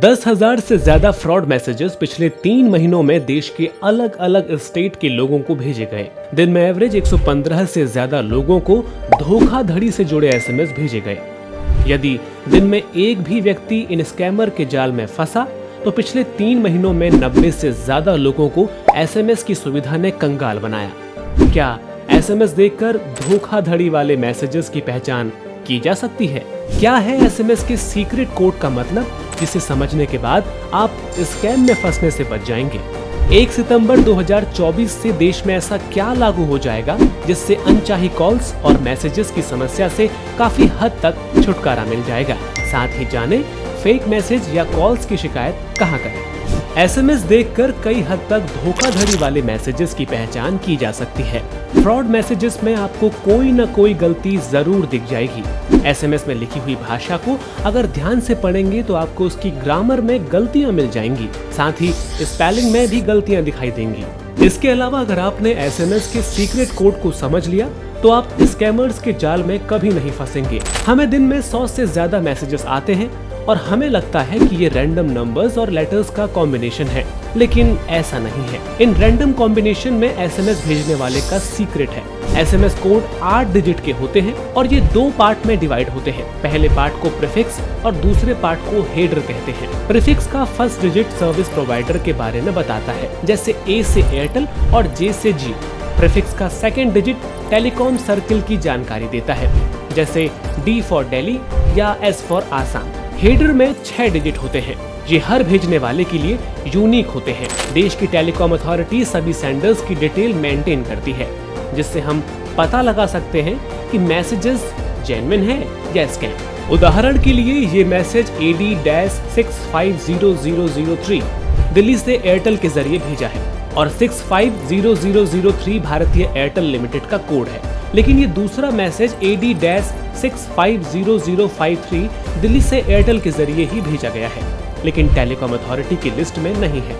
10,000 से ज्यादा fraud messages पिछले 3 महीनों में देश के अलग अलग स्टेट के लोगों को भेजे गए। दिन में एवरेज 115 से ज्यादा लोगों को धोखाधड़ी से जुड़े एसएमएस भेजे गए। यदि दिन में एक भी व्यक्ति इन स्कैमर के जाल में फंसा तो पिछले 3 महीनों में 90 से ज्यादा लोगों को एसएमएस की सुविधा ने कंगाल बनाया। क्या एसएमएस देखकर धोखाधड़ी वाले मैसेजेस की पहचान की जा सकती है? क्या है एसएमएस के सीक्रेट कोड का मतलब, जिसे समझने के बाद आप स्कैम में फंसने से बच जाएंगे? 1 सितंबर 2024 से देश में ऐसा क्या लागू हो जाएगा जिससे अनचाही कॉल्स और मैसेजेस की समस्या से काफी हद तक छुटकारा मिल जाएगा? साथ ही जाने फेक मैसेज या कॉल्स की शिकायत कहां करें। एसएमएस देखकर कई हद तक धोखाधड़ी वाले मैसेजेस की पहचान की जा सकती है। फ्रॉड मैसेजेस में आपको कोई न कोई गलती जरूर दिख जाएगी। एसएमएस में लिखी हुई भाषा को अगर ध्यान से पढ़ेंगे तो आपको उसकी ग्रामर में गलतियां मिल जाएंगी, साथ ही स्पेलिंग में भी गलतियां दिखाई देंगी। इसके अलावा अगर आपने एसएमएस के सीक्रेट कोड को समझ लिया तो आप स्कैमर्स के जाल में कभी नहीं फंसेंगे। हमें दिन में 100 से ज्यादा मैसेजेस आते हैं और हमें लगता है कि ये रैंडम नंबर्स और लेटर्स का कॉम्बिनेशन है, लेकिन ऐसा नहीं है। इन रैंडम कॉम्बिनेशन में एसएमएस भेजने वाले का सीक्रेट है। एसएमएस कोड 8 डिजिट के होते हैं और ये 2 पार्ट में डिवाइड होते हैं। पहले पार्ट को प्रीफिक्स और दूसरे पार्ट को हेडर कहते हैं। प्रीफिक्स का फर्स्ट डिजिट सर्विस प्रोवाइडर के बारे में बताता है, जैसे ए से एयरटेल और जे से जी। प्रीफिक्स का सेकंड डिजिट टेलीकॉम सर्किल की जानकारी देता है, जैसे डी फॉर दिल्ली या एस फॉर आसाम। हेडर में 6 डिजिट होते हैं। ये हर भेजने वाले के लिए यूनिक होते हैं। देश की टेलीकॉम अथॉरिटी सभी सेंडर्स की डिटेल मेंटेन करती है, जिससे हम पता लगा सकते हैं कि मैसेजेस जेन्युइन है या स्कैम। उदाहरण के लिए ये मैसेज AD-650003 दिल्ली से एयरटेल के जरिए भेजा है और 650003 भारतीय एयरटेल लिमिटेड का कोड है। लेकिन ये दूसरा मैसेज AD-650053 दिल्ली से एयरटेल के जरिए ही भेजा गया है, लेकिन टेलीकॉम अथॉरिटी की लिस्ट में नहीं है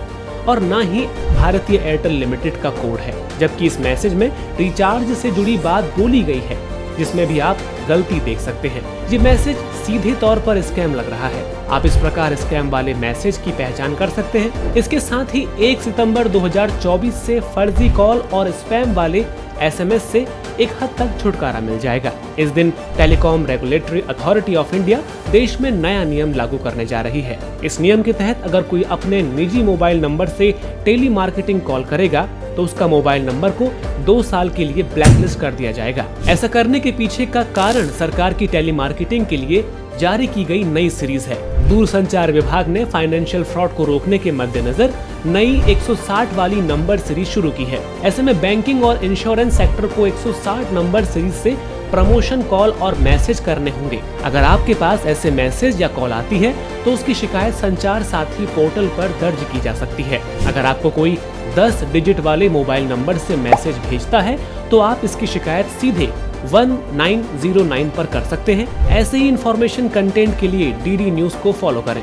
और ना ही भारतीय एयरटेल लिमिटेड का कोड है। जबकि इस मैसेज में रिचार्ज से जुड़ी बात बोली गई है, जिसमें भी आप गलती देख सकते हैं। ये मैसेज सीधे तौर पर स्कैम लग रहा है। आप इस प्रकार स्कैम वाले मैसेज की पहचान कर सकते हैं। इसके साथ ही 1 सितंबर 2024 से फर्जी कॉल और स्पैम वाले एसएमएस से एक हद तक छुटकारा मिल जाएगा। इस दिन telecom regulatory authority of India देश में नया नियम लागू करने जा रही है। इस नियम के तहत अगर कोई अपने निजी मोबाइल नंबर से टेली मार्केटिंग कॉल करेगा तो उसका मोबाइल नंबर को 2 साल के लिए ब्लैकलिस्ट कर दिया जाएगा। ऐसा करने के पीछे का कारण सरकार की टेली मार्केटिंग के लिए जारी की गई नई सीरीज है। दूरसंचार विभाग ने फाइनेंशियल फ्रॉड को रोकने के मद्देनजर नई 160 वाली नंबर सीरीज शुरू की है। ऐसे में बैंकिंग और इंश्योरेंस सेक्टर को 160 नंबर सीरीज से प्रमोशन कॉल और मैसेज करने होंगे। अगर आपके पास ऐसे मैसेज या कॉल आती है तो उसकी शिकायत संचार साथी पोर्टल पर दर्ज की जा सकती है। अगर आपको कोई 10 डिजिट वाले मोबाइल नंबर से मैसेज भेजता है तो आप इसकी शिकायत सीधे 1909 पर कर सकते हैं। ऐसे ही इंफॉर्मेशन कंटेंट के लिए डीडी न्यूज को फॉलो करें।